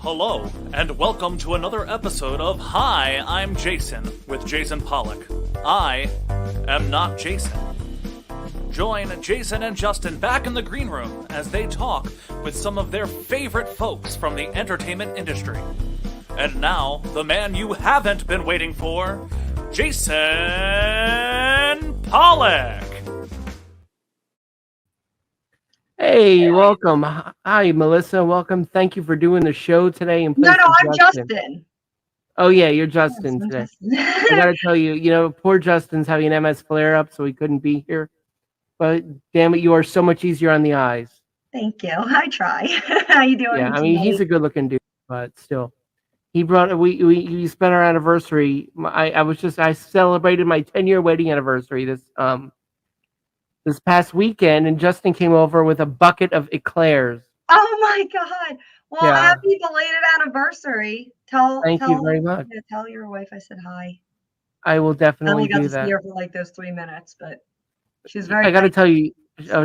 Hello, and welcome to another episode of Hi, I'm Jason with Jason Pollock. I am not Jason. Join Jason and Justin back in the green room as they talk with some of their favorite folks from the entertainment industry. And now, the man you haven't been waiting for, Jason Pollock. Hey, welcome. Hi, Melissa. Welcome. Thank you for doing the show today. No, I'm Justin. Oh, yeah, you're Justin today. I gotta tell you, poor Justin's having an MS flare-up, so he couldn't be here. But damn it, you are so much easier on the eyes. Thank you. I try. How you doing? Yeah, I mean, he's a good-looking dude, but still. He brought. We spent our anniversary. I celebrated my 10-year wedding anniversary this past weekend, and Justin came over with a bucket of eclairs. Oh my God! Well, yeah. Happy belated anniversary. Thank you very much. Tell your wife I said hi. I will definitely do that. I only got to see her for like those 3 minutes, but she's very. I got to tell you,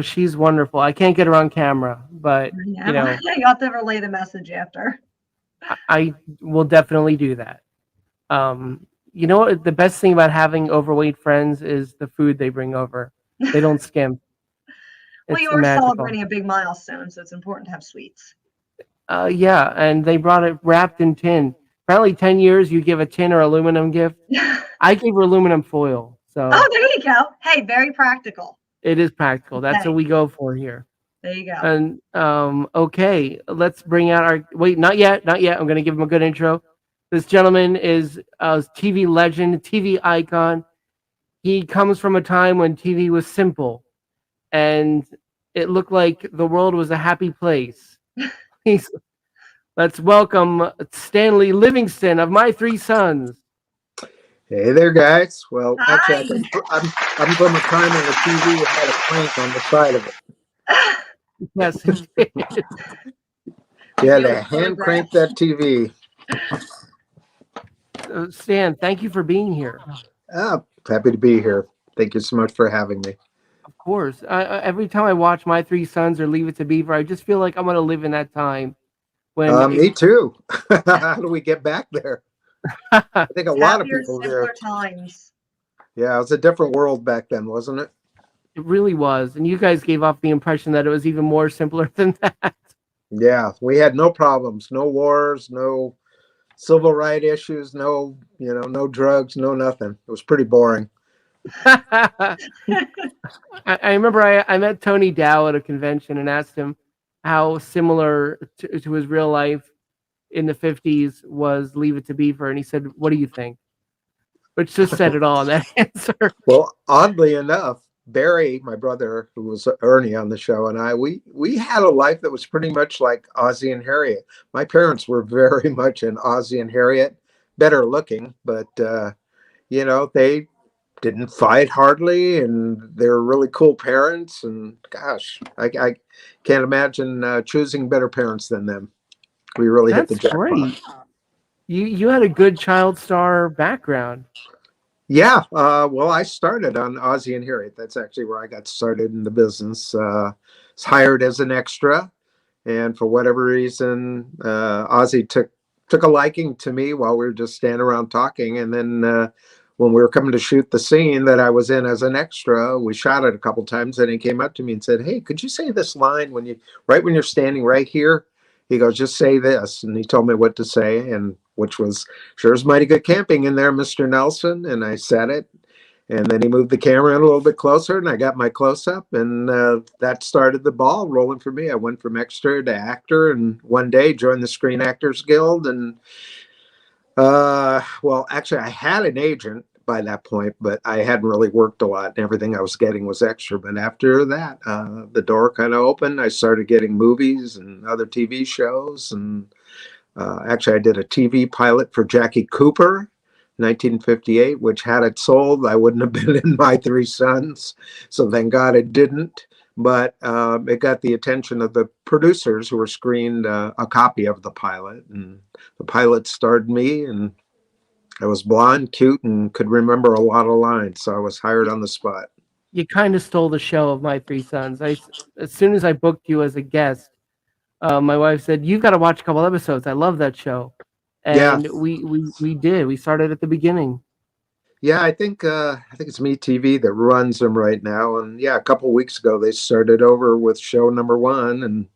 she's wonderful. I can't get her on camera, but you have to relay the message after. I will definitely do that. You know what? The best thing about having overweight friends is the food they bring over. They don't skimp. Well, you are celebrating a big milestone, so it's important to have sweets. Yeah, and they brought it wrapped in tin. Apparently 10 years, you give a tin or aluminum gift. I gave her aluminum foil. So. Oh, there you go. Hey, very practical. It is practical. That's what we go for here. There you go. And okay, let's bring out our. Wait, not yet. I'm going to give him a good intro. This gentleman is a TV legend, TV icon. He comes from a time when TV was simple, and it looked like the world was a happy place. Let's welcome Stanley Livingston of My Three Sons. Hey there, guys. Well, actually, I'm from a time when the TV had a crank on the side of it. Yes. You had to hand crank that TV. Stan, thank you for being here. Happy to be here. Thank you so much for having me. Of course. Every time I watch My Three Sons or Leave It to Beaver, I just feel like I'm going to live in that time. Me too. How do we get back there? I think a lot of people do. Times. Yeah, it was a different world back then, wasn't it? It really was. And you guys gave off the impression that it was even more simpler than that. Yeah, we had no problems, no wars, no civil rights issues, no drugs, no nothing. It was pretty boring. I remember I met Tony Dow at a convention and asked him how similar to his real life in the 50s was Leave It to Beaver, and he said, "What do you think?" Which just said it all in that answer. Well, oddly enough, Barry, my brother, who was Ernie on the show, and I, we had a life that was pretty much like Ozzie and Harriet. My parents were very much an Ozzie and Harriet, better looking, but they didn't fight hardly, and they're really cool parents. And gosh, I can't imagine choosing better parents than them. We really hit the jackpot. Great. You had a good child star background. Yeah, well, I started on Ozzie and Harriet. That's actually where I got started in the business. Was hired as an extra, and for whatever reason, Ozzie took a liking to me while we were just standing around talking. And then when we were coming to shoot the scene that I was in as an extra, we shot it a couple times, and he came up to me and said, "Hey, could you say this line when you're standing right here?" He goes, "Just say this." And he told me what to say, and which was, "Sure is mighty good camping in there, Mr. Nelson." And I said it. And then he moved the camera in a little bit closer, and I got my close-up, and that started the ball rolling for me. I went from extra to actor, and one day joined the Screen Actors Guild. And well, actually, I had an agent by that point, but I hadn't really worked a lot, and everything I was getting was extra. But after that, the door kind of opened. I started getting movies and other TV shows, and actually I did a TV pilot for Jackie Cooper, 1958, which had it sold, I wouldn't have been in My Three Sons. So thank God it didn't. But it got the attention of the producers who were screened a copy of the pilot. And the pilot starred me, and I was blonde, cute, and could remember a lot of lines. So I was hired on the spot. You kind of stole the show of My Three Sons. As soon as I booked you as a guest, my wife said, "You've got to watch a couple episodes. I love that show." Yeah. And we did. We started at the beginning. Yeah, I think it's MeTV that runs them right now. And yeah, a couple of weeks ago they started over with show number 1. And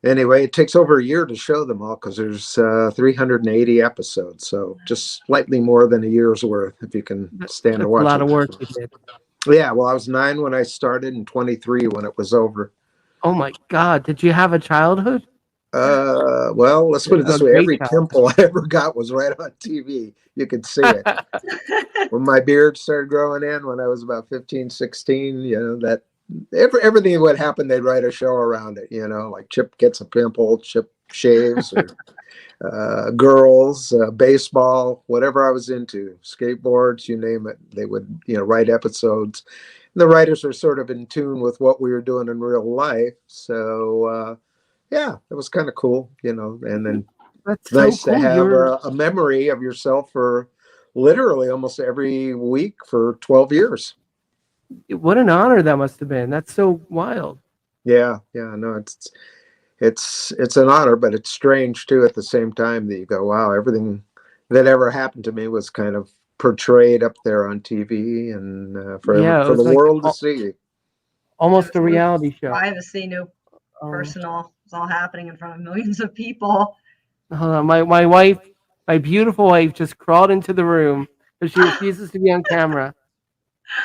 anyway, it takes over a year to show them all because there's 380 episodes, so just slightly more than a year's worth if you can stand to watch it. A lot of work you did. Yeah, well, I was 9 when I started and 23 when it was over. Oh my God! Did you have a childhood? Well, let's put it this way: every pimple I ever got was right on TV. You could see it. When my beard started growing in, when I was about 15, 16, that everything that would happen, they'd write a show around it. Like Chip gets a pimple, Chip shaves, or girls, baseball, whatever I was into, skateboards, you name it. They would, write episodes. And the writers were sort of in tune with what we were doing in real life. So, yeah, it was kind of cool, and then That's nice so cool. to have a memory of yourself for literally almost every week for 12 years. What an honor that must have been. That's so wild. Yeah, no, it's an honor, but it's strange too at the same time that you go, wow, everything that ever happened to me was kind of portrayed up there on TV and for the world to see. Almost a reality show. Privacy, no personal. It's all happening in front of millions of people. Hold on, my wife, my beautiful wife, just crawled into the room because she refuses to be on camera,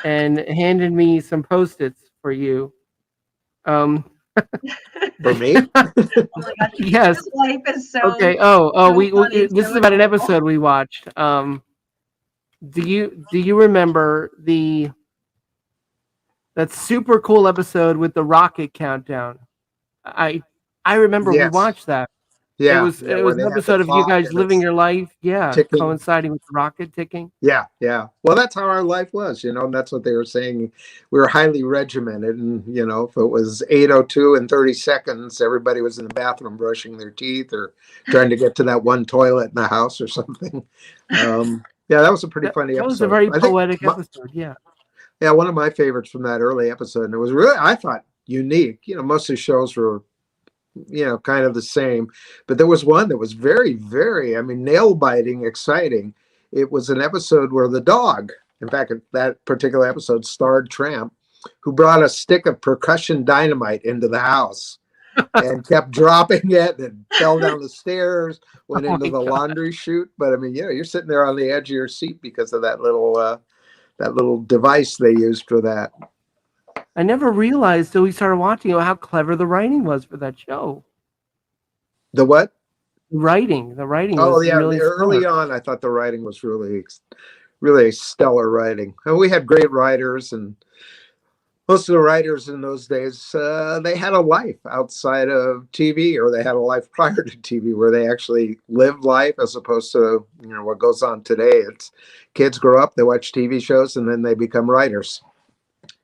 and handed me some Post-its for you. For me? Oh my God. Yes. This life is so Okay. We this is about an episode we watched. Do you remember that super cool episode with the rocket countdown? I remember we watched that. Yeah, it was an episode of you guys living your life. Yeah, ticking. Coinciding with the rocket ticking. Yeah. Well, that's how our life was, and that's what they were saying. We were highly regimented, and if it was 8:02 and 30 seconds, everybody was in the bathroom brushing their teeth or trying to get to that one toilet in the house or something. Yeah, that was a pretty funny episode. That was a very poetic episode. Yeah. Yeah, one of my favorites from that early episode, and it was really, I thought, unique. Most of the shows were kind of the same, but there was one that was very, very, nail biting, exciting. It was an episode where the dog, in fact, that particular episode starred Tramp, who brought a stick of percussion dynamite into the house and kept dropping it and fell down the stairs, went into the laundry chute. But you're sitting there on the edge of your seat because of that little device they used for that. I never realized till we started watching how clever the writing was for that show. The what? The writing. Oh, was yeah. Really early on, I thought the writing was really, really stellar writing. And we had great writers, and most of the writers in those days, they had a life outside of TV, or they had a life prior to TV where they actually lived life, as opposed to what goes on today. It's kids grow up, they watch TV shows, and then they become writers.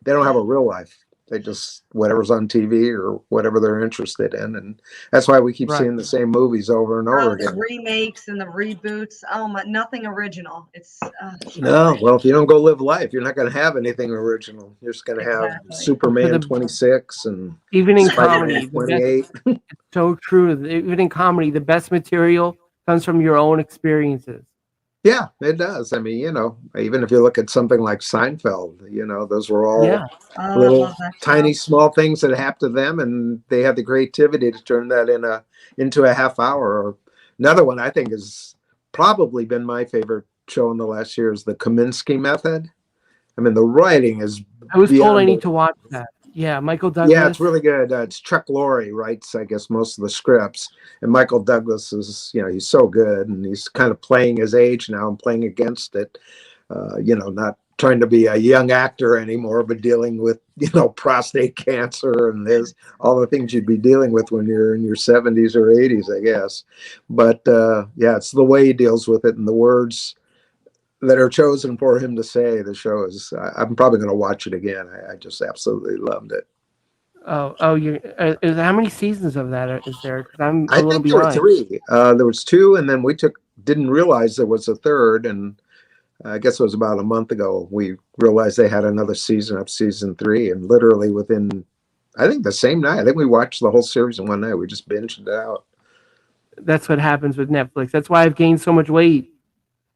They don't have a real life. They just whatever's on TV or whatever they're interested in, and that's why we keep seeing the same movies over and over again. The remakes and the reboots. Oh my, nothing original. It's no. Well, if you don't go live life, you're not going to have anything original. You're just going to have Superman 26 and even in Spider-Man comedy 28. It's so true. Even in comedy, the best material comes from your own experiences. Yeah, it does. Even if you look at something like Seinfeld, those were all little tiny small things that happened to them, and they had the creativity to turn that into a half hour. Another one I think has probably been my favorite show in the last year is the Kaminsky Method. The writing is. I was told I need to watch that. Yeah, Michael Douglas. Yeah, it's really good. It's Chuck Lorre writes, I guess, most of the scripts. And Michael Douglas is, he's so good. And he's kind of playing his age now and playing against it. Not trying to be a young actor anymore, but dealing with, prostate cancer and all the things you'd be dealing with when you're in your 70s or 80s, I guess. But, it's the way he deals with it and the words that are chosen for him to say. The show is, I'm probably going to watch it again. I just absolutely loved it. How many seasons of that is there? I'm a I little think there behind. were 3. There was 2, and then we didn't realize there was a third, and I guess it was about a month ago we realized they had another season of season 3, and literally within I think the same night. I think we watched the whole series in one night. We just binged it out. That's what happens with Netflix. That's why I've gained so much weight.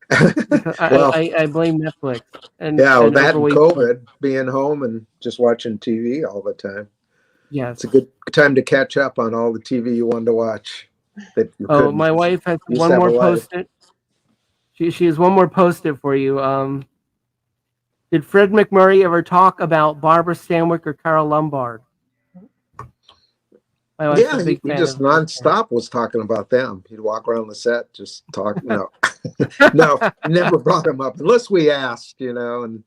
Well, I blame Netflix and that and overweight. COVID, being home and just watching TV all the time. Yes, it's a good time to catch up on all the TV you wanted to watch. That you couldn't. My wife has You used one to have more a life. post-it. She has one more post-it for you. Did Fred McMurray ever talk about Barbara Stanwyck or Carol Lombard? My wife's a big he fan just of nonstop was talking about them. He'd walk around the set just talk. No, no, never brought him up unless we asked, and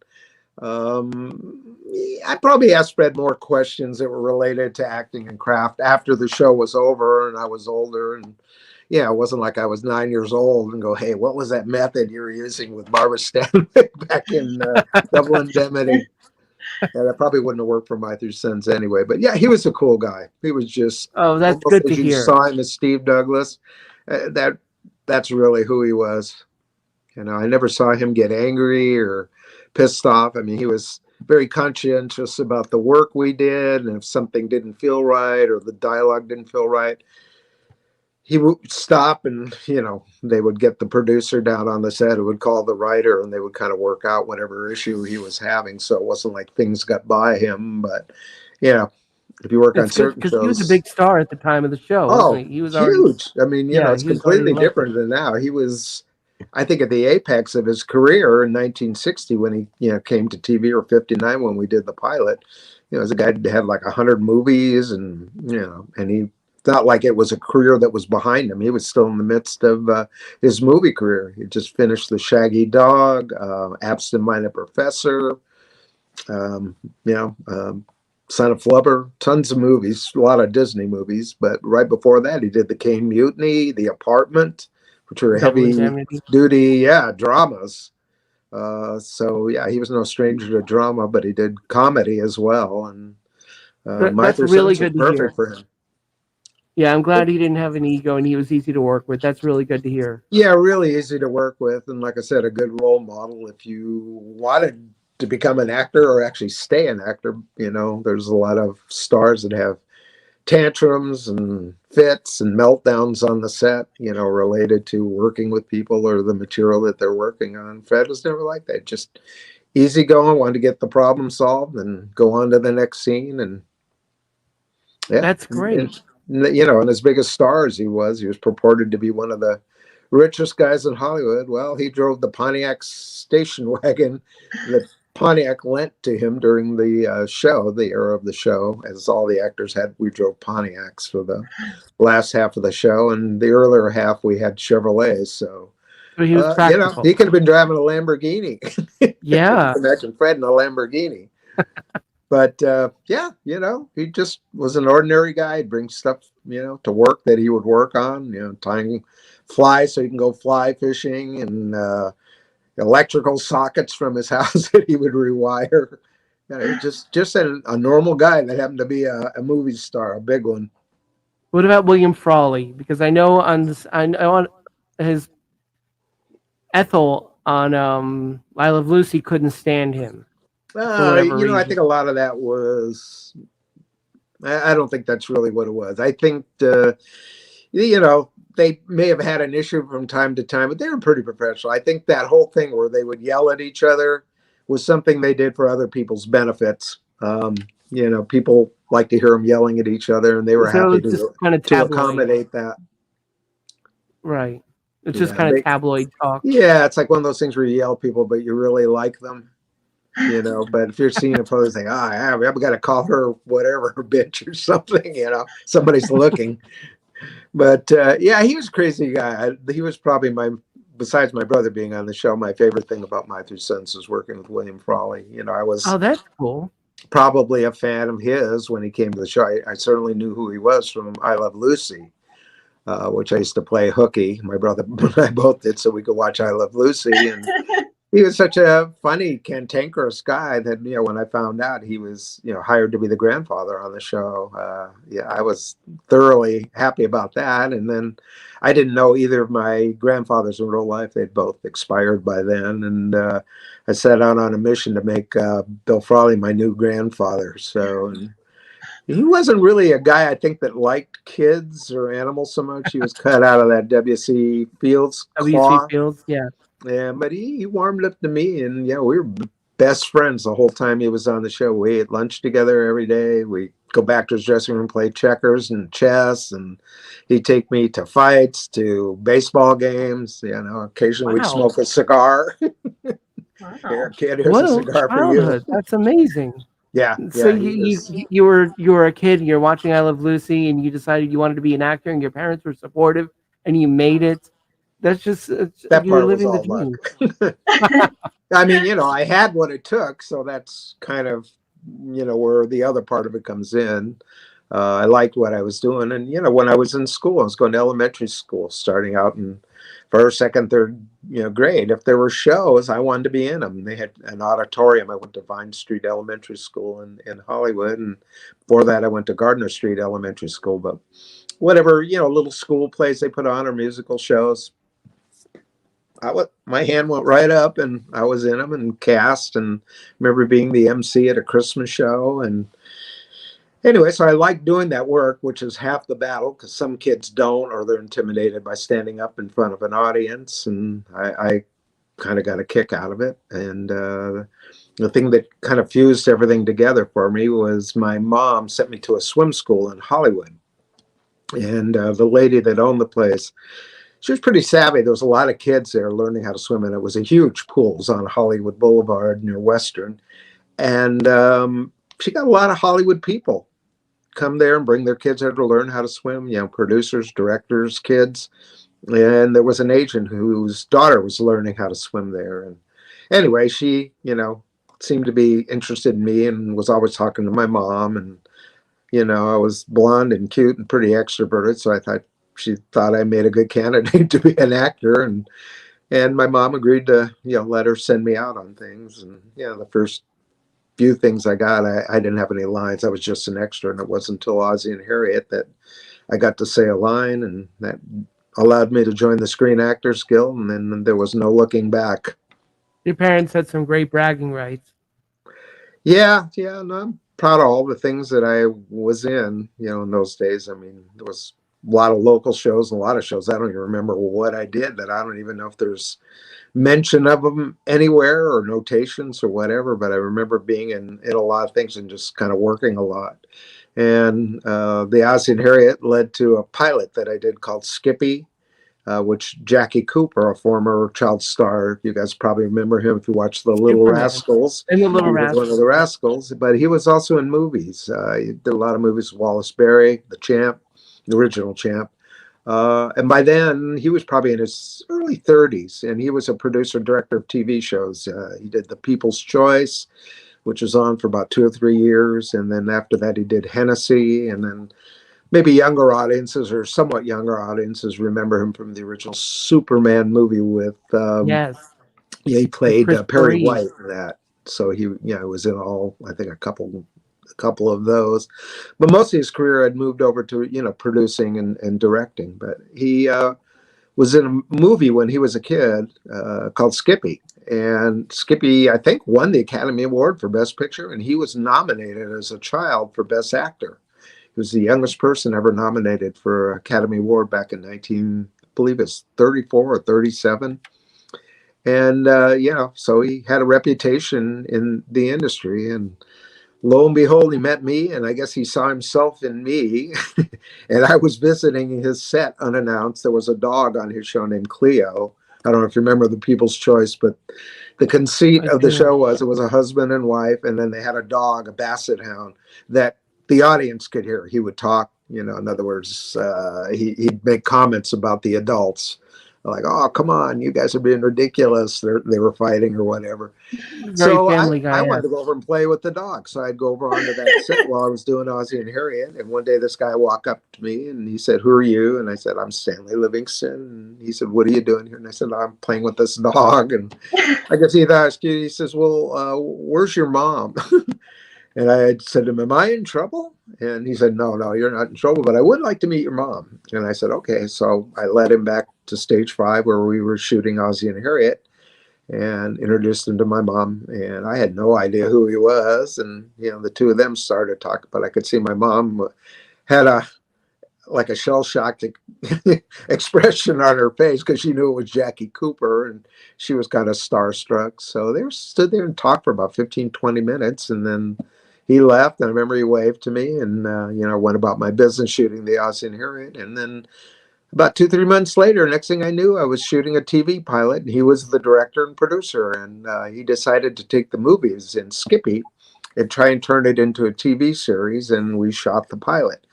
I probably asked Fred more questions that were related to acting and craft after the show was over and I was older. And it wasn't like I was 9 years old and go, hey, what was that method you were using with Barbara Stanwyck back in Double Indemnity? That probably wouldn't have worked for my three sons anyway. But yeah, he was a cool guy. He was just that's good to as you hear. saw him as Steve Douglas. That's really who he was. I never saw him get angry or pissed off. I mean, he was very conscientious about the work we did, and if something didn't feel right or the dialogue didn't feel right, he would stop and, they would get the producer down on the set who would call the writer and they would kind of work out whatever issue he was having. So it wasn't like things got by him, but if you work on certain shows. Because he was a big star at the time of the show. Wasn't he? He was huge. I mean, it's completely different than now. He was, I think, at the apex of his career in 1960 when he, came to TV, or 59 when we did the pilot. As a guy that had like 100 movies and, and he, not like it was a career that was behind him. He was still in the midst of his movie career. He just finished The Shaggy Dog, Absent-Minded Professor, Son of Flubber, tons of movies, a lot of Disney movies. But right before that, he did The Cane Mutiny, The Apartment, which were heavy-duty, dramas. So he was no stranger to drama, but he did comedy as well. And that's really good to hear. For him. Yeah, I'm glad he didn't have an ego and he was easy to work with. That's really good to hear. Yeah, really easy to work with. And like I said, a good role model if you wanted to become an actor or actually stay an actor. There's a lot of stars that have tantrums and fits and meltdowns on the set, related to working with people or the material that they're working on. Fred was never like that. Just easy going, wanted to get the problem solved and go on to the next scene. And that's great. And as big a star as he was purported to be one of the richest guys in Hollywood. Well, he drove the Pontiac station wagon that Pontiac lent to him during the show, the era of the show, as all the actors had. We drove Pontiacs for the last half of the show, and the earlier half we had Chevrolets. So he was practical. He could have been driving a Lamborghini. Yeah, imagine Fred in a Lamborghini. But he just was an ordinary guy. He'd bring stuff, to work that he would work on, tying flies so he can go fly fishing, and electrical sockets from his house that he would rewire. Just a normal guy that happened to be a movie star, a big one. What about William Frawley? Because I know on his Ethel on I Love Lucy couldn't stand him. I think a lot of that was, I don't think that's really what it was. I think, they may have had an issue from time to time, but they were pretty professional. I think that whole thing where they would yell at each other was something they did for other people's benefits. People like to hear them yelling at each other, and they were happy to accommodate that. Right. It's just kind of tabloid talk. Yeah, it's like one of those things where you yell at people, but you really like them. But if you're seeing a photo saying, I've got to call her whatever, her bitch or something, somebody's looking. But he was a crazy guy. He was probably besides my brother being on the show, my favorite thing about My Three Sons was working with William Frawley. I was that's cool. Probably a fan of his when he came to the show. I certainly knew who he was from I Love Lucy, which I used to play hooky. My brother and I both did, so we could watch I Love Lucy. And he was such a funny, cantankerous guy that, when I found out he was, hired to be the grandfather on the show, I was thoroughly happy about that. And then I didn't know either of my grandfathers in real life. They'd both expired by then. And I set out on a mission to make Bill Frawley my new grandfather. So, He wasn't really a guy, I think, that liked kids or animals so much. He was cut out of that W.C. Fields W.C. cloth. Fields, yeah. Yeah, but he warmed up to me, and yeah, we were best friends the whole time he was on the show. We ate lunch together every day. We go back to his dressing room, play checkers and chess, and he'd take me to fights, to baseball games. You know, occasionally we'd Wow. smoke a cigar. Wow. Here, kid, here's What a a cigar for childhood. you. That's amazing. Yeah, So yeah, he was. you were a kid, and you're watching I Love Lucy, and you decided you wanted to be an actor, and your parents were supportive, and you made it. That's just That you were part was living the all luck. dream. I mean, you know, I had what it took, so that's kind of, you know, where the other part of it comes in. I liked what I was doing, and you know, when I was in school, I was going to elementary school, starting out in first, second, third, you know, grade. If there were shows, I wanted to be in them. They had an auditorium. I went to Vine Street Elementary School in Hollywood, and before that, I went to Gardner Street Elementary School. But whatever, you know, little school plays they put on or musical shows, my hand went right up, and I was in them and cast. And remember being the MC at a Christmas show. And anyway, so I like doing that work, which is half the battle, because some kids don't, or they're intimidated by standing up in front of an audience. And I kind of got a kick out of it. And the thing that kind of fused everything together for me was my mom sent me to a swim school in Hollywood. And the lady that owned the place, she was pretty savvy. There was a lot of kids there learning how to swim, and it was a huge pool. It was on Hollywood Boulevard near Western. And she got a lot of Hollywood people come there and bring their kids there to learn how to swim, you know, producers, directors, kids. And there was an agent whose daughter was learning how to swim there. And anyway, she, you know, seemed to be interested in me and was always talking to my mom. And, you know, I was blonde and cute and pretty extroverted. So I thought she thought I made a good candidate to be an actor. And my mom agreed to, you know, let her send me out on things. And, you know, the first few things I got, I didn't have any lines. I was just an extra. And it wasn't until Ozzie and Harriet that I got to say a line, and that allowed me to join the Screen Actors Guild. And then there was no looking back. Your parents had some great bragging rights. Yeah, and I'm proud of all the things that I was in, you know, in those days. I mean, there was a lot of local shows and a lot of shows. I don't even remember what I did, that I don't even know if there's mention of them anywhere or notations or whatever, but I remember being in a lot of things and just kind of working a lot. And the Ozzie and Harriet led to a pilot that I did called Skippy, which Jackie Cooper, a former child star, you guys probably remember him if you watched The Little Superman. Rascals. And the Little He was Rascals. one of the Rascals, but he was also in movies. He did a lot of movies with Wallace Berry, the Champ, the original Champ. And by then, he was probably in his early 30s, and he was a producer, director of TV shows. He did The People's Choice, which was on for about 2 or 3 years. And then after that, he did Hennessy. And then maybe younger audiences, or somewhat younger audiences, remember him from the original Superman movie with, Yes. yeah, he played Chris Perry Reeve. White in that. So he, yeah, was in all, I think, a couple of those, but most of his career had moved over to, you know, producing and directing. But he was in a movie when he was a kid called Skippy, and Skippy, I think, won the Academy Award for Best Picture, and he was nominated as a child for Best Actor. He was the youngest person ever nominated for Academy Award back in 19, I believe it's 34 or 37. And you know, so he had a reputation in the industry, and lo and behold, he met me, and I guess he saw himself in me. And I was visiting his set unannounced. There was a dog on his show named Cleo. I don't know if you remember The People's Choice, but the conceit of the show was it was a husband and wife, and then they had a dog, a basset hound, that the audience could hear. He would talk, you know, in other words, he'd make comments about the adults. Like, oh, come on, you guys are being ridiculous. They were fighting or whatever. Very So Family Guy. I wanted to go over and play with the dog. So I'd go over onto that set while I was doing Ozzie and Harriet. And one day this guy walked up to me and he said, "Who are you?" And I said, "I'm Stanley Livingston." And he said, "What are you doing here?" And I said, "I'm playing with this dog." And I guess he asked you, he says, "Well, where's your mom?" And I said to him, "Am I in trouble?" And he said, No, you're not in trouble, but I would like to meet your mom." And I said, "Okay." So I led him back to stage 5 where we were shooting Ozzie and Harriet. and introduced him to my mom. And I had no idea who he was. And, the two of them started talking, but I could see my mom had like a shell-shocked expression on her face because she knew it was Jackie Cooper, and she was kind of starstruck. So they stood there and talked for about 15, 20 minutes. And then he left, and I remember he waved to me, and, went about my business shooting the Ozzie and Harriet. And then about 2, 3 months later, next thing I knew, I was shooting a TV pilot, and he was the director and producer. And he decided to take the movies in Skippy and try and turn it into a TV series. And we shot the pilot,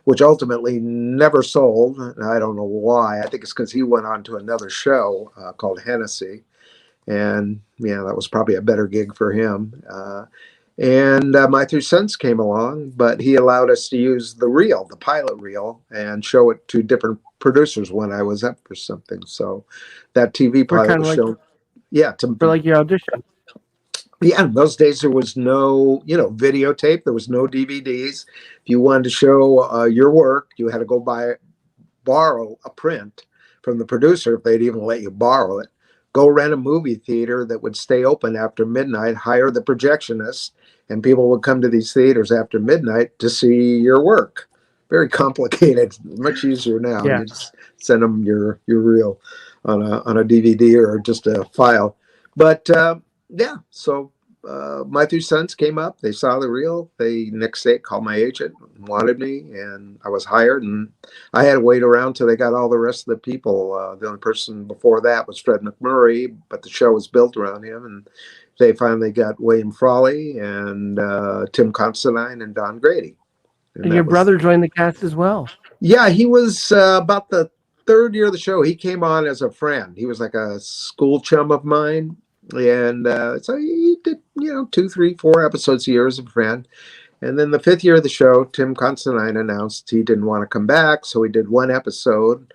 which ultimately never sold. I don't know why. I think it's because he went on to another show called Hennessy. And, that was probably a better gig for him. And My Three Sons came along, but he allowed us to use the pilot reel, and show it to different producers when I was up for something. So that TV pilot was shown. For like your audition. Yeah, in those days there was no, videotape. There was no DVDs. If you wanted to show your work, you had to go borrow a print from the producer, if they'd even let you borrow it. Go rent a movie theater that would stay open after midnight, hire the projectionist, and people would come to these theaters after midnight to see your work. Very complicated, much easier now. Yeah. You just send them your reel on a DVD or just a file. But so My Three Sons came up. They saw the reel. They next day called my agent, wanted me, and I was hired. And I had to wait around till they got all the rest of the people. The only person before that was Fred McMurray, but the show was built around him. And they finally got William Frawley and Tim Considine and Don Grady. And your brother joined the cast as well. Yeah, he was about the third year of the show. He came on as a friend. He was like a school chum of mine. And so he did, 2, 3, 4 episodes a year as a friend. And then the 5th year of the show, Tim Considine announced he didn't want to come back. So we did 1 episode,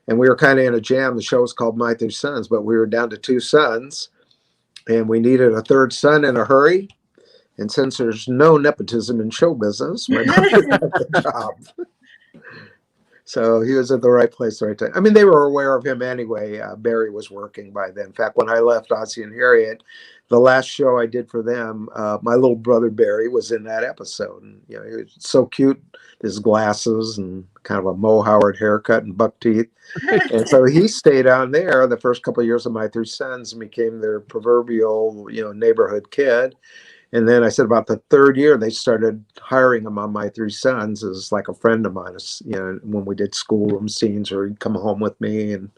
and we were kind of in a jam. The show was called My Three Sons, but we were down to 2 sons, and we needed a 3rd son in a hurry. And since there's no nepotism in show business, my brother got the job. So he was at the right place at the right time. I mean, they were aware of him anyway. Barry was working by then. In fact, when I left Ozzie and Harriet, the last show I did for them, my little brother Barry was in that episode. And, he was so cute, his glasses and kind of a Mo Howard haircut and buck teeth. And so he stayed on there the first couple of years of My Three Sons and became their proverbial, neighborhood kid. And then I said about the 3rd year, they started hiring him on My Three Sons as like a friend of mine, when we did schoolroom scenes, or he'd come home with me. And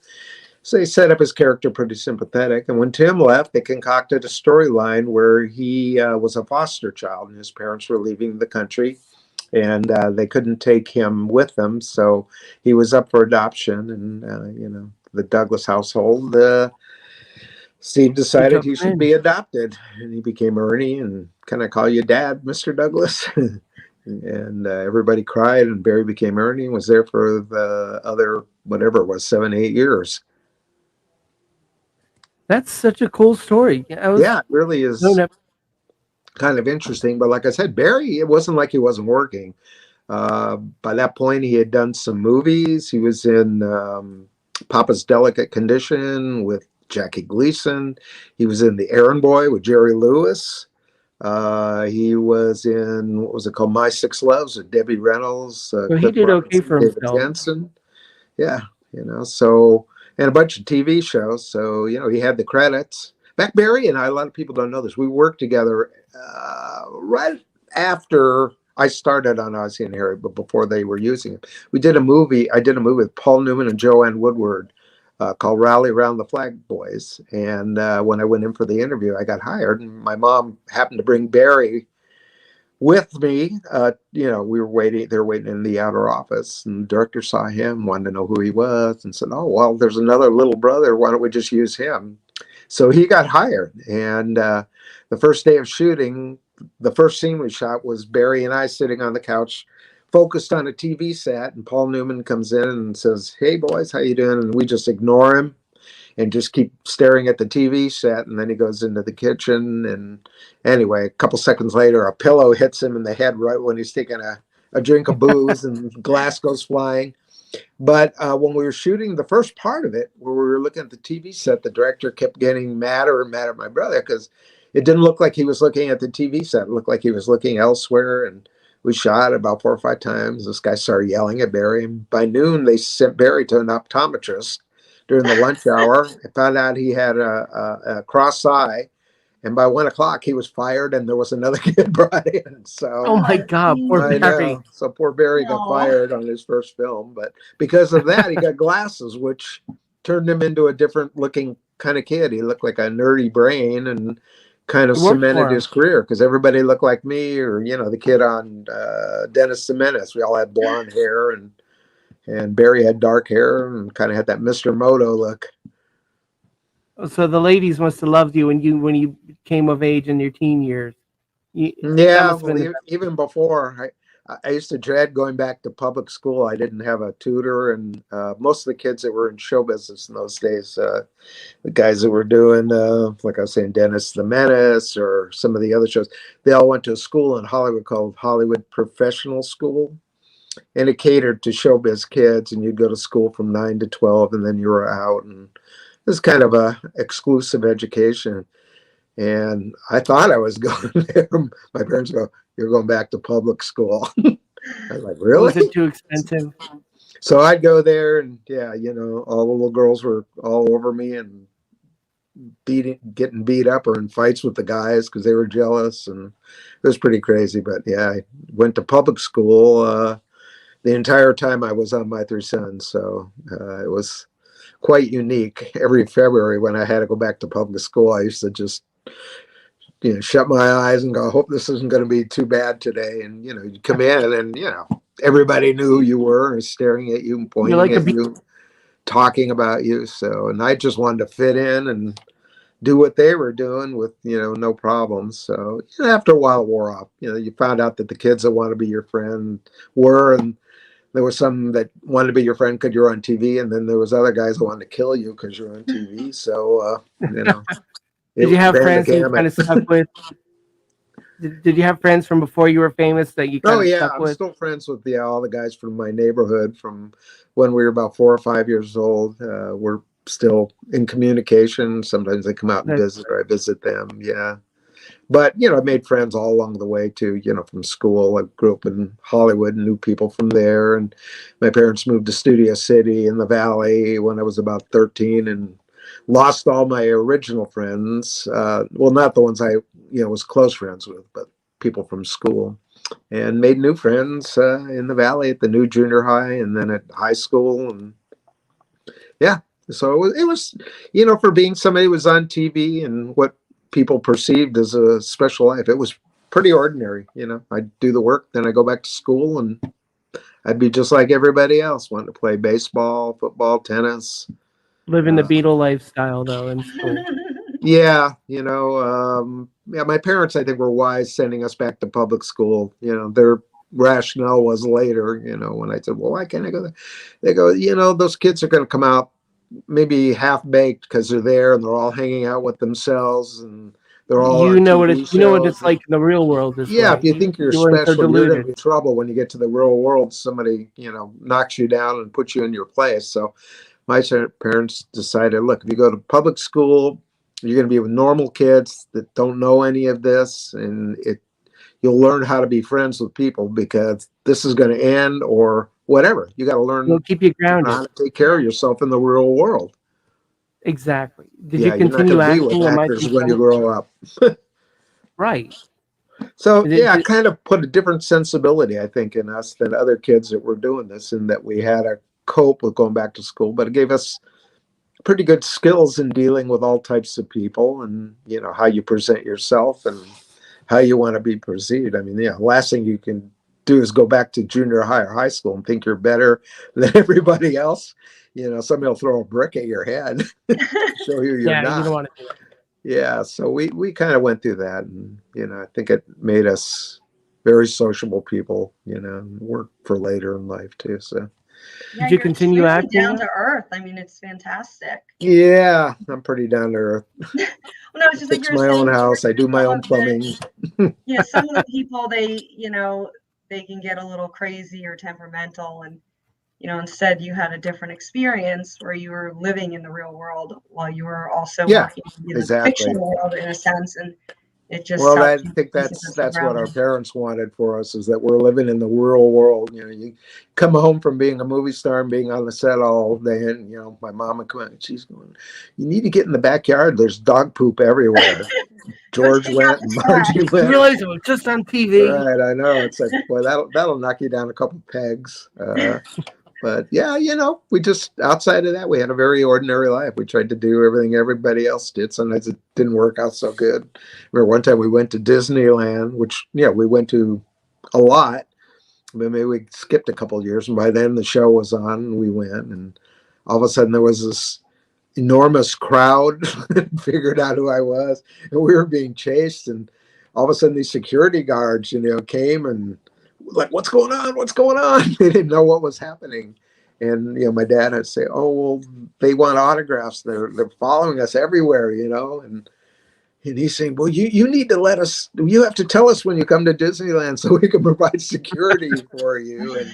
so they set up his character pretty sympathetic. And when Tim left, they concocted a storyline where he was a foster child and his parents were leaving the country, and they couldn't take him with them. So he was up for adoption. And, the Douglas household, Steve decided he should be adopted, and he became Ernie. And can I call you Dad, Mr. Douglas? And everybody cried, and Barry became Ernie and was there for the other, whatever it was, 7, 8 years. That's such a cool story. Yeah, it really is kind of interesting. But like I said, Barry, it wasn't like he wasn't working. By that point, he had done some movies. He was in Papa's Delicate Condition with Jackie Gleason. He was in The Errand Boy with Jerry Lewis. He was in, what was it called, My Six Loves with Debbie Reynolds. So he did okay for David himself. Jensen. Yeah, so, and a bunch of TV shows. So, he had the credits. Back Barry and I, a lot of people don't know this, we worked together right after I started on Ozzie and Harriet, but before they were using it. I did a movie with Paul Newman and Joanne Woodward called Rally Around the Flag Boys. And when I went in for the interview, I got hired, and my mom happened to bring Barry with me. We were waiting, they were waiting in the outer office, and the director saw him, wanted to know who he was, and said, oh, well, there's another little brother. Why don't we just use him? So he got hired. And the first day of shooting, the first scene we shot was Barry and I sitting on the couch, focused on a TV set, and Paul Newman comes in and says, hey boys, how you doing? And we just ignore him and just keep staring at the TV set. And then he goes into the kitchen, and anyway, a couple seconds later, a pillow hits him in the head right when he's taking a drink of booze, and glass goes flying. But when we were shooting the first part of it, where we were looking at the TV set, the director kept getting madder and madder at my brother because it didn't look like he was looking at the TV set. It looked like he was looking elsewhere. And we shot about 4 or 5 times. This guy started yelling at Barry. And by noon, they sent Barry to an optometrist during the lunch hour. I found out he had a cross eye. And by 1 o'clock, he was fired, and there was another kid brought in. So, Oh my God, poor I Barry. know. So poor Barry got fired on his first film, but because of that, he got glasses, which turned him into a different looking kind of kid. He looked like a nerdy brain, and kind of It worked for cemented him. his career because everybody looked like me, or the kid on Dennis the Menace. We all had blonde hair, and Barry had dark hair and kind of had that Mr. Moto look. So the ladies must have loved you when you came of age in your teen years. Yeah, well, even before, I used to dread going back to public school. I didn't have a tutor, and most of the kids that were in show business in those days, the guys that were doing, like I was saying, Dennis the Menace or some of the other shows, they all went to a school in Hollywood called Hollywood Professional School, and it catered to showbiz kids, and you'd go to school from 9 to 12, and then you were out, and it was kind of a exclusive education. And I thought I was going there. My parents go, "You're going back to public school." I was like, "Really?" Was it too expensive? So I'd go there, and yeah, all the little girls were all over me and getting beat up or in fights with the guys because they were jealous, and it was pretty crazy. But yeah, I went to public school the entire time I was on My Three Sons, so it was quite unique. Every February when I had to go back to public school, I used to just shut my eyes and go, I hope this isn't going to be too bad today. And you'd come in, and everybody knew who you were and staring at you and pointing at you, talking about you. So, and I just wanted to fit in and do what they were doing with no problems. So after a while it wore off. You found out that the kids that want to be your friend were, and there was some that wanted to be your friend because you're on TV, and then there was other guys that wanted to kill you because you're on TV. So Did you have friends that you kind of stuck with? Did you have friends from before you were famous that you kind of stuck with? I'm still friends with all the guys from my neighborhood from when we were about 4 or 5 years old. We're still in communication. Sometimes they come out and visit, or I visit them. Yeah. But, I made friends all along the way too, from school. I grew up in Hollywood and knew people from there. And my parents moved to Studio City in the Valley when I was about 13 and lost all my original friends. Well, not the ones I, was close friends with, but people from school. And made new friends in the Valley at the new junior high and then at high school. And yeah, so it was, for being somebody who was on TV and what people perceived as a special life, it was pretty ordinary. I'd do the work, then I go back to school, and I'd be just like everybody else, wanting to play baseball, football, tennis. Living the Beatle lifestyle, though, in school. Yeah, my parents, I think, were wise sending us back to public school. Their rationale was later, when I said, well, why can't I go there? They go, those kids are going to come out maybe half-baked because they're there and they're all hanging out with themselves and they're all what it's like in the real world. If you think you're special, you're going to be in trouble when you get to the real world. Somebody, knocks you down and puts you in your place. So my parents decided, look, if you go to public school, you're going to be with normal kids that don't know any of this, and you'll learn how to be friends with people because this is going to end or whatever. You got to learn. It'll keep you grounded. How to take care of yourself in the real world. Exactly. Did you continue acting when you grow up? Right. So it kind of put a different sensibility, I think, in us than other kids that were doing this, in that we had to cope with going back to school, but it gave us pretty good skills in dealing with all types of people and, how you present yourself and how you want to be perceived. I mean, last thing you can do is go back to junior high or high school and think you're better than everybody else. Somebody will throw a brick at your head, show you you're not. You don't want to do it. Yeah, so we kind of went through that, and I think it made us very sociable people, work for later in life too. So did you continue acting? Down to earth. I mean, it's fantastic. Yeah, I'm pretty down to earth. Well, no, it's just fix my own house. I do my own plumbing. Yeah, some of the people they can get a little crazy or temperamental, and instead you had a different experience where you were living in the real world while you were also Yeah, working in the exactly. fictional world in a sense, and it just Well, I helped you think keep that's yourself what our grounded. parents wanted for us, is that we're living in the real world. You come home from being a movie star and being on the set all day, and my mom would come out and she's going, "You need to get in the backyard. There's dog poop everywhere." Go George take out went the and trash. Margie You went. realize it was just on TV. Right, I know. It's like, boy, that'll knock you down a couple pegs. But yeah, we just, outside of that, we had a very ordinary life. We tried to do everything everybody else did. Sometimes it didn't work out so good. Remember one time we went to Disneyland, which, we went to a lot. But maybe we skipped a couple of years, and by then the show was on, and we went, and all of a sudden there was this enormous crowd figured out who I was, and we were being chased, and all of a sudden these security guards, came and like, what's going on? What's going on? They didn't know what was happening. And my dad had to say, oh, well, they want autographs. They're following us everywhere, and he's saying, well, you need to let us, you have to tell us when you come to Disneyland so we can provide security for you and,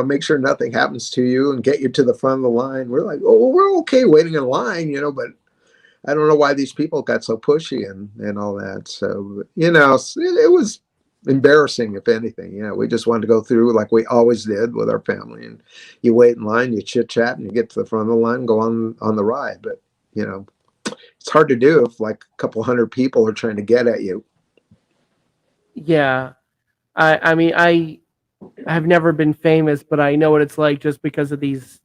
make sure nothing happens to you and get you to the front of the line. We're like, oh, well, we're okay waiting in line, but I don't know why these people got so pushy and all that. So, it was embarrassing, if anything. We just wanted to go through like we always did with our family. And you wait in line, you chit chat, and you get to the front of the line and go on the ride. But, it's hard to do if like a couple hundred people are trying to get at you. Yeah. I mean, I have never been famous, but I know what it's like just because of these,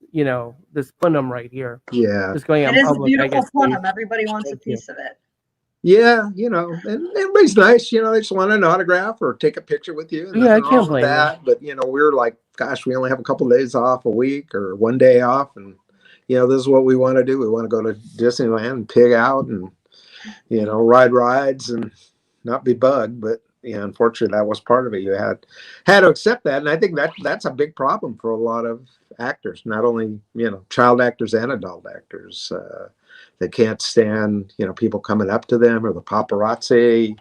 this plenum right here. Yeah. Just going It on is a public, I beautiful guess. plenum. Everybody wants a Thank you. piece of it. Yeah, and everybody's nice, they just want an autograph or take a picture with you. Yeah, I Nothing can't wrong with blame that. But, we're like, gosh, we only have a couple of days off a week or one day off. And, this is what we want to do. We want to go to Disneyland and pig out and, ride rides and not be bugged. But, unfortunately, that was part of it. You had to accept that. And I think that's a big problem for a lot of actors, not only, child actors and adult actors. They can't stand, people coming up to them or the paparazzi,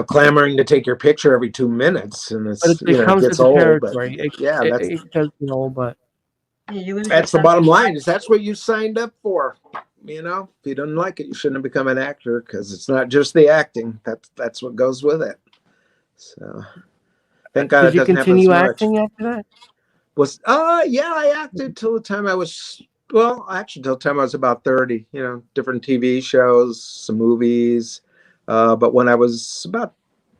clamoring to take your picture every 2 minutes. And But it's, it comes gets with the old. But territory. yeah, It does get old, but Yeah, you lose that's your the bottom sense of line. Is that's what you signed up for. If you didn't like it, you shouldn't have become an actor, because it's not just the acting. That's what goes with it. So thank God did it you doesn't happen as continue much. acting after that? Yeah, I acted till the time I was, actually till the time I was about 30, different TV shows, some movies. But when I was about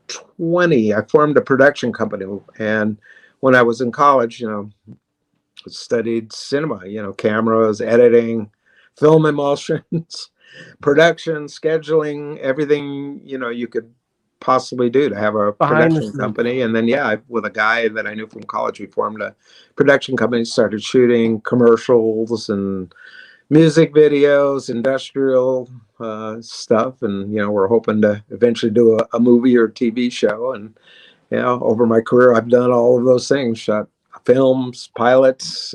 20, I formed a production company. And when I was in college, studied cinema, cameras, editing, film emulsions, production, scheduling, everything, you could possibly do to have a Behind the production scenes. company. And then, with a guy that I knew from college, we formed a production company, started shooting commercials and music videos, industrial stuff. And, we're hoping to eventually do a movie or TV show. And, over my career, I've done all of those things, shot films, pilots,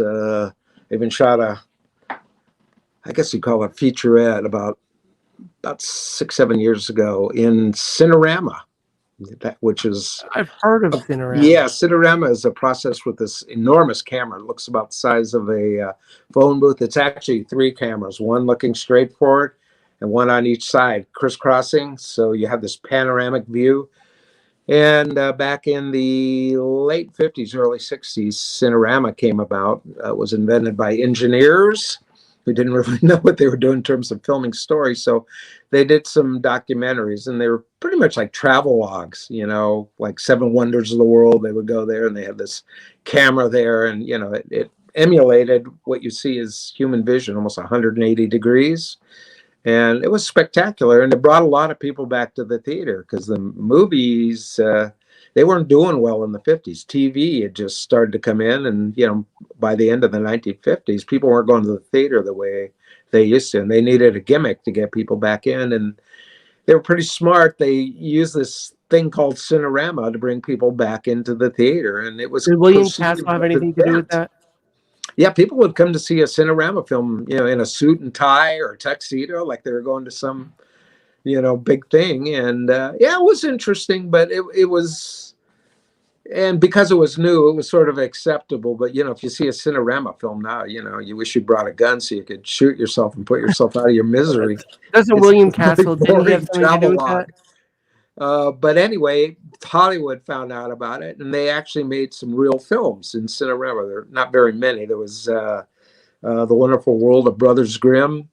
even shot I guess you call it a featurette about 6-7 years ago in Cinerama, which is, I've heard of Cinerama. yeah, Cinerama is a process with this enormous camera. It looks about the size of a phone booth. It's actually 3 cameras, one looking straight forward and one on each side, crisscrossing. So you have this panoramic view. And back in the late 50s, early 60s, Cinerama came about. It was invented by engineers who didn't really know what they were doing in terms of filming stories. So they did some documentaries, and they were pretty much like travel logs, like 7 Wonders of the World. They would go there, and they had this camera there, and, it emulated what you see as human vision, almost 180 degrees. And it was spectacular, and it brought a lot of people back to the theater, because the movies, they weren't doing well in the 50s. TV had just started to come in, and, by the end of the 1950s, people weren't going to the theater the way they used to, and they needed a gimmick to get people back in. And they were pretty smart. They used this thing called Cinerama to bring people back into the theater, and it was. Did William Castle have anything to do with that? Yeah, people would come to see a Cinerama film, in a suit and tie or a tuxedo, like they were going to some, big thing. And it was interesting, but it was And because it was new, it was sort of acceptable. But if you see a Cinerama film now, you wish you brought a gun so you could shoot yourself and put yourself out of your misery. Doesn't It's William a really Castle, didn't he have boring something to do with travelogue. that? But anyway, Hollywood found out about it, and they actually made some real films in Cinerama. There are not very many. There was The Wonderful World of Brothers Grimm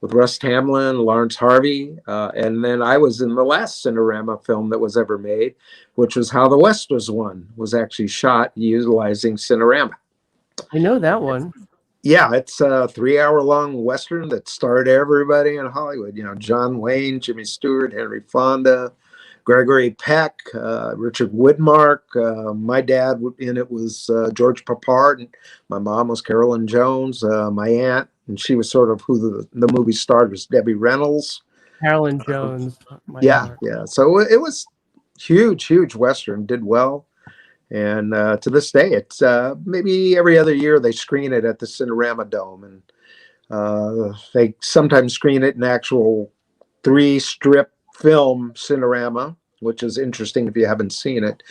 with Russ Tamlin, Lawrence Harvey, and then I was in the last Cinerama film that was ever made, which was How the West Was Won, was actually shot utilizing Cinerama. I know that one. Yeah, it's a 3-hour-long Western that starred everybody in Hollywood. John Wayne, Jimmy Stewart, Henry Fonda, Gregory Peck, Richard Widmark. My dad in it was George Papard. And my mom was Carolyn Jones. My aunt, and she was sort of who the movie starred, was Debbie Reynolds. Carolyn Jones. Yeah. So it was huge Western, did well. And to this day, it's maybe every other year they screen it at the Cinerama Dome. And they sometimes screen it in actual 3-strip film Cinerama, which is interesting if you haven't seen it.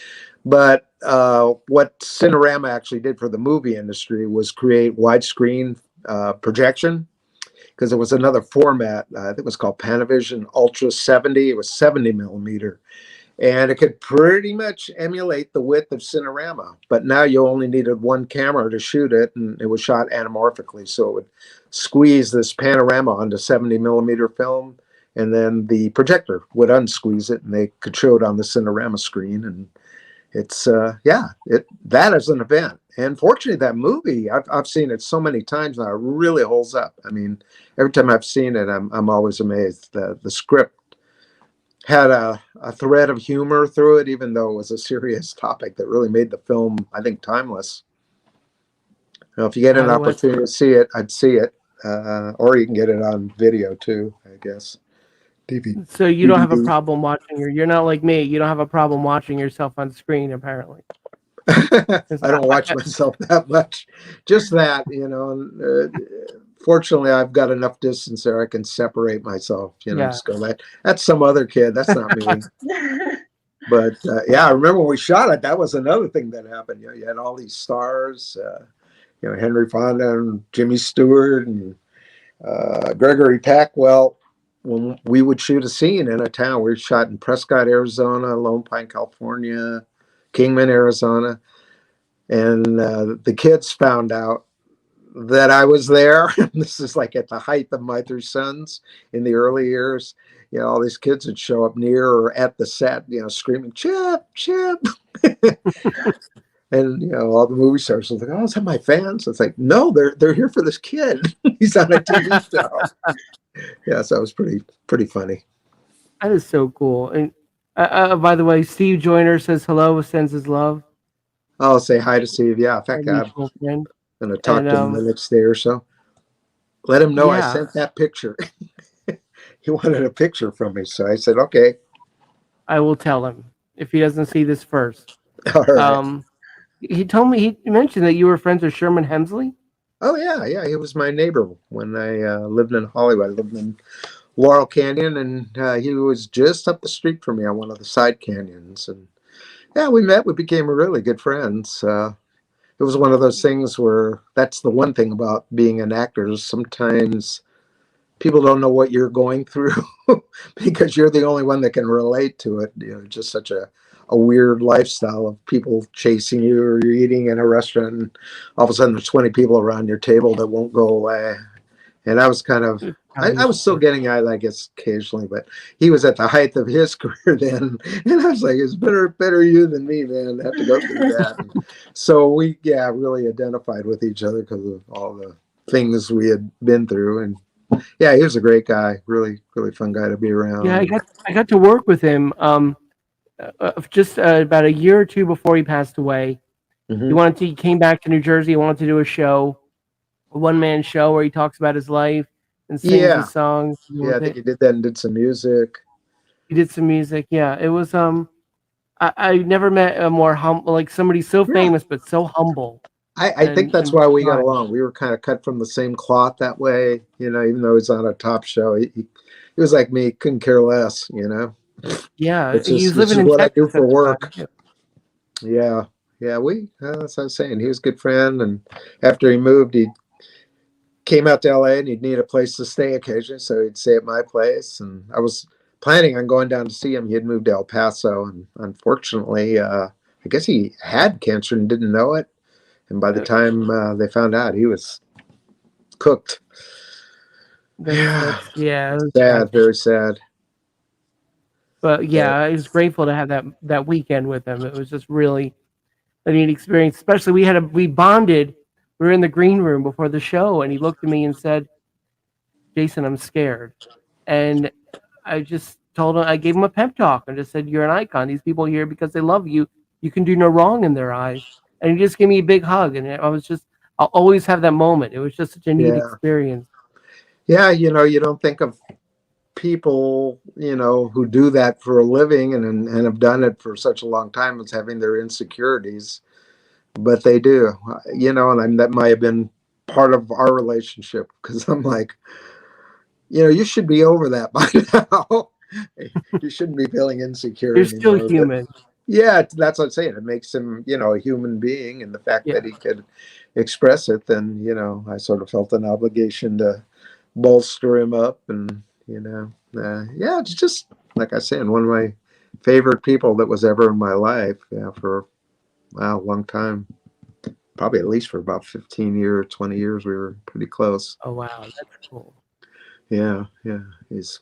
But what Cinerama actually did for the movie industry was create widescreen projection, because it was another format. I think it was called Panavision Ultra 70. It was 70 millimeter. And it could pretty much emulate the width of Cinerama. But now you only needed one camera to shoot it, and it was shot anamorphically. So it would squeeze this panorama onto 70 millimeter film, and then the projector would unsqueeze it, and they could show it on the Cinerama screen. And it's that is an event. And fortunately, that movie, I've seen it so many times now, it really holds up. I mean, every time I've seen it, I'm always amazed. The script had a thread of humor through it, even though it was a serious topic that really made the film, I think, timeless. If you get an opportunity to see it, I'd see it. Or you can get it on video too, I guess. DVD. So you don't have a problem watching you're not like me. You don't have a problem watching yourself on screen, apparently. I don't watch myself that much. Just that, fortunately, I've got enough distance there I can separate myself. Just go, that's some other kid. That's not me. But I remember when we shot it, that was another thing that happened. You had all these stars, Henry Fonda and Jimmy Stewart and Gregory Peck. Well, when we would shoot a scene in a town, we shot in Prescott, Arizona, Lone Pine, California, Kingman, Arizona, and the kids found out that I was there. This is like at the height of my 3 sons in the early years. All these kids would show up near or at the set, screaming, "Chip, Chip." And all the movie stars were like, "Oh, is that my fans?" It's like, no, they're here for this kid. He's on a TV show. Yeah, so it was pretty funny. That is so cool. And by the way, Steve Joyner says hello, sends his love. I'll say hi to Steve. Yeah, in fact, I'm going to talk to him the next day or so. Let him know I sent that picture. He wanted a picture from me, so I said, okay. I will tell him if he doesn't see this first. All right. He told me, he mentioned that you were friends with Sherman Hemsley. Oh, yeah. He was my neighbor when I lived in Hollywood. I lived in Laurel Canyon, and he was just up the street from me on one of the side canyons. And we met. We became really good friends. It was one of those things where that's the one thing about being an actor. Sometimes people don't know what you're going through because you're the only one that can relate to it. Just such a weird lifestyle of people chasing you, or you're eating in a restaurant and all of a sudden there's 20 people around your table that won't go away. And I was kind of, I was still getting out, I guess, occasionally, but he was at the height of his career then. And I was like, it's better you than me, man. I have to go through that. And so we, really identified with each other because of all the things we had been through. And he was a great guy, really, really fun guy to be around. Yeah, I got to work with him just about a year or two before he passed away. Mm-hmm. He came back to New Jersey. He wanted to do a one-man show where he talks about his life and sings his songs. Yeah, I think he did that and did some music. He did some music. Yeah, it was. I never met a more humble, like somebody so famous but so humble. I think that's why we got along. We were kind of cut from the same cloth that way, even though he's on a top show. He was like me, couldn't care less, Yeah, he's living in what Texas I do for work. Yeah, yeah. As I was saying, he was a good friend, and after he moved, he came out to LA, and he'd need a place to stay occasionally, so he'd stay at my place. And I was planning on going down to see him. He had moved to El Paso, and unfortunately, I guess he had cancer and didn't know it. And by the time they found out, he was cooked. Yeah, it was Sad, very sad. but yeah, I was grateful to have that weekend with him. It was just really a neat experience. Especially we bonded. We were in the green room before the show, and he looked at me and said, "Jason, I'm scared." And I just told him, I gave him a pep talk and just said, "You're an icon. These people are here because they love you. You can do no wrong in their eyes." And he just gave me a big hug, and I'll always have that moment. It was just such a neat Yeah, experience. yeah. You don't think of people, who do that for a living and have done it for such a long time as having their insecurities, but they do, and that might have been part of our relationship because I'm like, you should be over that by now. You shouldn't be feeling insecure You're still anymore. human. Yeah, that's what I'm saying. It makes him, a human being, and the fact Yeah. that he could express it, then, I sort of felt an obligation to bolster him up, and yeah, it's just like I said, one of my favorite people that was ever in my life. Yeah, for a long time, probably at least for about 15 years, 20 years, we were pretty close. Oh wow, that's cool. Yeah, he's.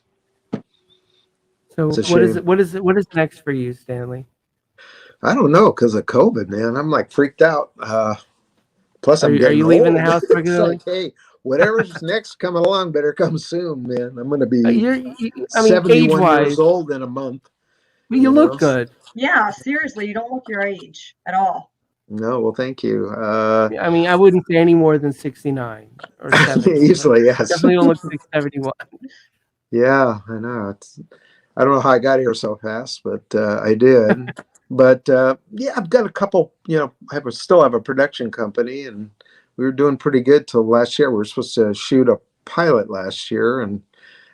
So It's a what shame. is next for you, Stanley? I don't know because of COVID, man. I'm like freaked out. Plus, I'm Are getting you leaving the old. house It's regularly? like, hey, whatever's next coming along better come soon, man. I'm going to be I mean, age 71 wise, years old in a month. you look good. Yeah, seriously, you don't look your age at all. No, well, thank you. I mean, I wouldn't say any more than 69 or 70. Easily, yes. Definitely don't look like 71. Yeah, I know. I don't know how I got here so fast, but I did. But yeah, I've got a couple. Still have a production company, and we were doing pretty good till last year. We were supposed to shoot a pilot last year, and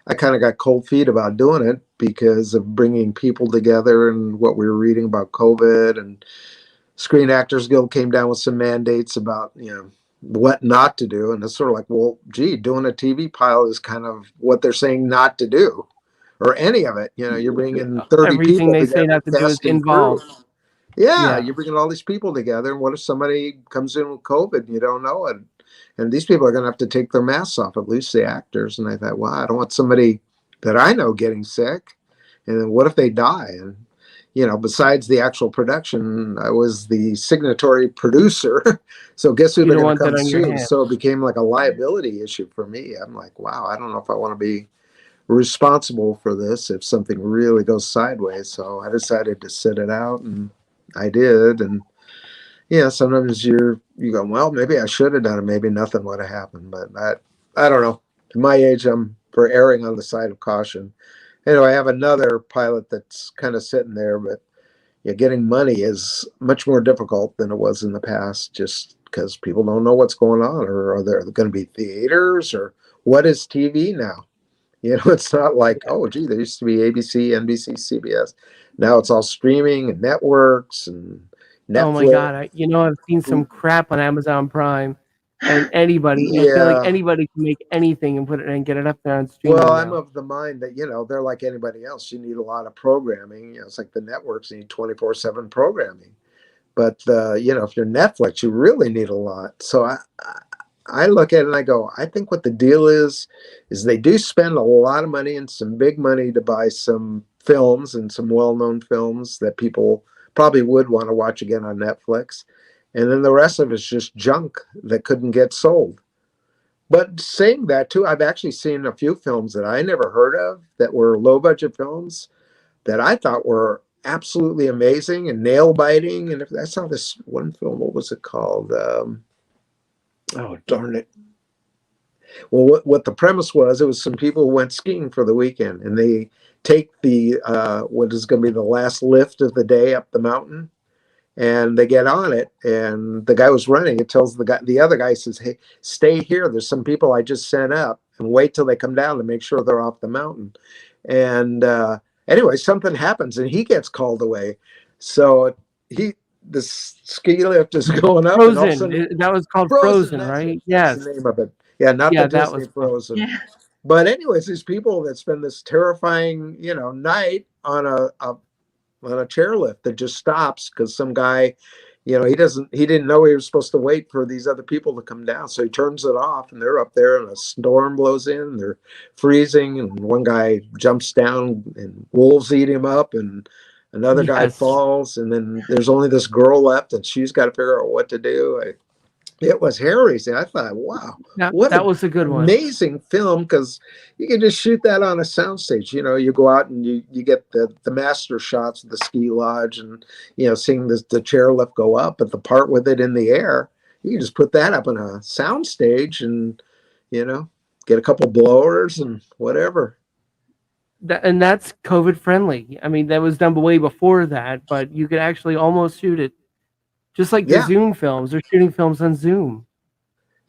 I kind of got cold feet about doing it because of bringing people together and what we were reading about COVID. And Screen Actors Guild came down with some mandates about what not to do, and it's sort of like, well, gee, doing a TV pilot is kind of what they're saying not to do, or any of it. You're bringing 30 Everything people they say together, not to do is cast and crew. involved. Yeah, Yeah. you're bringing all these people together, and what if somebody comes in with COVID and you don't know it? And these people are going to have to take their masks off, at least the actors. And I thought, wow, I don't want somebody that I know getting sick. And then what if they die? And besides the actual production, I was the signatory producer. So guess who You they're don't going to want that come on your sue? hands. So it became like a liability issue for me. I'm like, wow, I don't know if I want to be responsible for this if something really goes sideways. So I decided to sit it out, and I did. And sometimes you go, well, maybe I should have done it. Maybe nothing would have happened. But I don't know. At my age, I'm for erring on the side of caution. Anyway, I have another pilot that's kind of sitting there, but getting money is much more difficult than it was in the past, just because people don't know what's going on, or are there going to be theaters, or what is TV now? It's not like, oh, gee, there used to be ABC, NBC, CBS. Now it's all streaming and networks and Oh my Netflix. God. I've seen some crap on Amazon Prime, and I feel like Yeah. anybody can make anything and put it and get it up there on streaming Well, I'm now. of the mind that, they're like anybody else. You need a lot of programming. It's like the networks need 24/7 programming. But, if you're Netflix, you really need a lot. So I look at it and I go, I think what the deal is they do spend a lot of money and some big money to buy some films and some well-known films that people probably would want to watch again on Netflix. And then the rest of it's just junk that couldn't get sold. But saying that too, I've actually seen a few films that I never heard of that were low budget films that I thought were absolutely amazing and nail biting. And I saw this one film, what was it called? Oh, darn it. Well, what the premise was, it was some people who went skiing for the weekend, and they take the what is going to be the last lift of the day up the mountain, and they get on it, and the guy was running. It tells the other guy, says, "Hey, stay here. There's some people I just sent up, and wait till they come down to make sure they're off the mountain." And anyway, something happens, and he gets called away. So this ski lift is going up, and all of a Frozen. sudden, That was called Frozen. Frozen, That's right? it. That's Yes. the name of it. Yeah, not the Yeah, that Disney was fun. Frozen. Yeah. But anyways, these people that spend this terrifying, night on a chairlift that just stops because some guy, he didn't know he was supposed to wait for these other people to come down, so he turns it off, and they're up there, and a storm blows in, they're freezing, and one guy jumps down, and wolves eat him up, and another guy Yes. falls, and then there's only this girl left, and she's got to figure out what to do. It was hairy. See, I thought, wow, what That an was a good one. amazing film, because you can just shoot that on a soundstage. You go out and you get the master shots of the ski lodge and, seeing the chairlift go up, but the part with it in the air, you can just put that up on a soundstage and, get a couple blowers and whatever. And that's COVID friendly. I mean, that was done way before that, but you could actually almost shoot it. Just like the Yeah. Zoom films, they're shooting films on Zoom.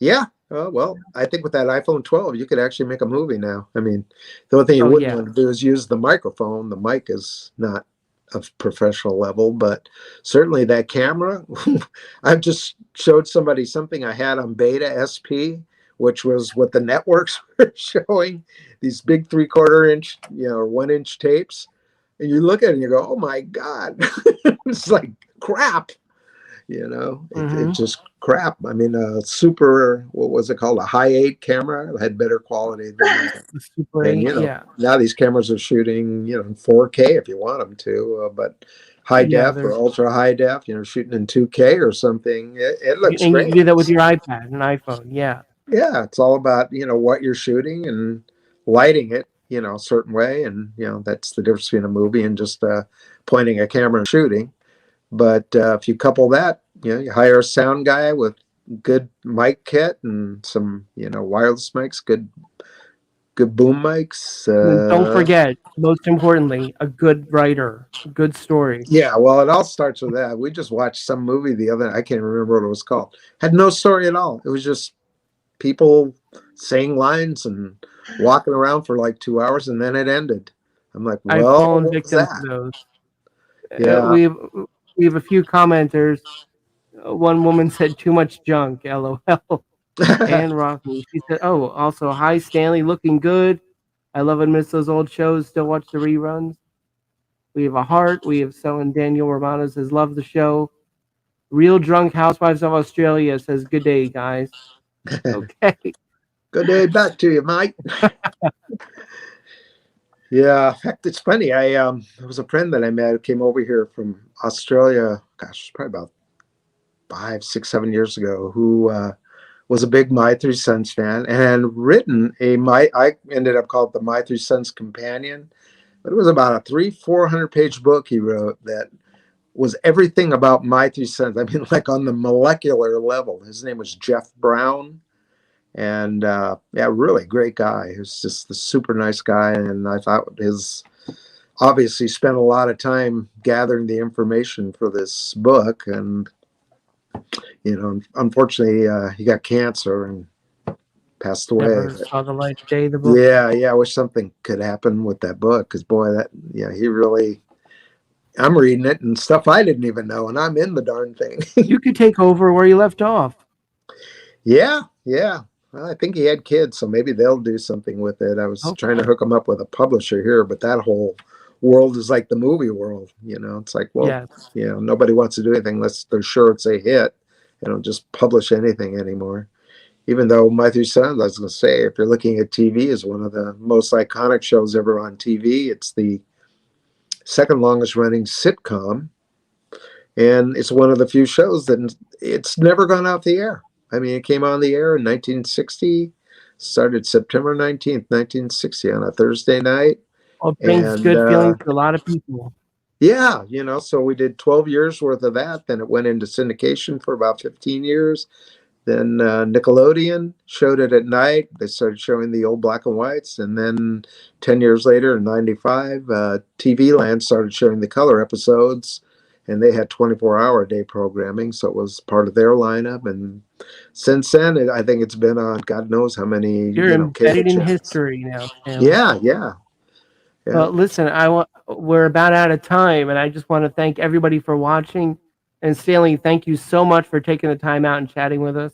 Yeah. Well, I think with that iPhone 12, you could actually make a movie now. I mean, the only thing you wouldn't want to do is use the microphone. The mic is not of professional level, but certainly that camera. I've just showed somebody something I had on Beta SP, which was what the networks were showing, these big 3/4 inch, or 1-inch tapes. And you look at it and you go, oh my God, it's like crap. It's just crap. I mean, what was it called? A high 8 camera had better quality than that. Super And, 8, yeah. now these cameras are shooting, in 4K if you want them to, but high def or ultra high def, shooting in 2K or something. It looks and great. you can do that with your iPad and iPhone, yeah. Yeah, it's all about, what you're shooting and lighting it, a certain way. And, that's the difference between a movie and just pointing a camera and shooting. But if you couple that, you hire a sound guy with good mic kit and some, wireless mics, good boom mics. And don't forget, most importantly, a good writer, a good story. Yeah, well, it all starts with that. We just watched some movie the other night. I can't remember what it was called. Had no story at all. It was just people saying lines and walking around for like 2 hours, and then it ended. I'm like, I've well, fallen what was victim to that? those. Yeah. We have a few commenters. One woman said too much junk, LOL. And Rocky. She said, oh, also, hi, Stanley, looking good. I love and miss those old shows. Still watch the reruns. We have a heart. We have someone, Daniel Romano says, love the show. Real Drunk Housewives of Australia says, good day, guys. Okay. Good day back to you, mate. Yeah, in fact, it's funny. There was a friend that I met who came over here from Australia. Gosh, probably about 5, 6, 7 years ago. Who was a big My Three Sons fan and written I ended up called the My Three Sons Companion, but it was about a 300-400 page book he wrote that was everything about My Three Sons. I mean, like on the molecular level. His name was Jeff Brown. And really great guy. He was just a super nice guy. And I thought obviously spent a lot of time gathering the information for this book. And, unfortunately, he got cancer and passed away. Never saw the light of day, the book. Yeah, I wish something could happen with that book. Because, boy, he really... I'm reading it and stuff I didn't even know. And I'm in the darn thing. You could take over where you left off. Yeah. Well, I think he had kids, so maybe they'll do something with it. I was trying to hook him up with a publisher here, but that whole world is like the movie world. It's like, well, Yes. Nobody wants to do anything unless they're sure it's a hit. They don't just publish anything anymore. Even though My Three Sons, I was going to say, if you're looking at TV, is one of the most iconic shows ever on TV. It's the second longest running sitcom, and it's one of the few shows that it's never gone off the air. I mean, it came on the air in 1960, started September 19th, 1960 on a Thursday night. It brings good feelings to a lot of people. Yeah, so we did 12 years worth of that. Then it went into syndication for about 15 years. Then Nickelodeon showed it at night. They started showing the old black and whites. And then 10 years later in 95, TV Land started showing the color episodes. And they had 24-hour day programming, so it was part of their lineup. And since then, I think it's been on God knows how many. You're embedded in history now, Tim. Yeah. Well, listen, we're about out of time, and I just want to thank everybody for watching. And Stanley, thank you so much for taking the time out and chatting with us.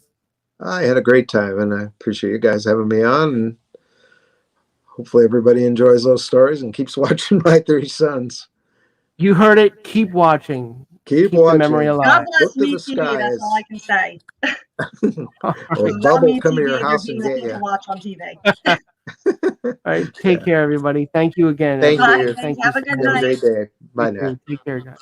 I had a great time, and I appreciate you guys having me on. And hopefully everybody enjoys those stories and keeps watching My Three Sons. You heard it. Keep watching. Keep the watching. memory alive. God bless Look to me the TV. That's skies. all I can say. Or Allow Bubble me come to TV your if house there's and nothing get to you. watch on TV. All right. Take care, everybody. Thank you again. Thank everybody. you. Bye. Have a good Have a night. great day. Bye You now. too. Take care, guys.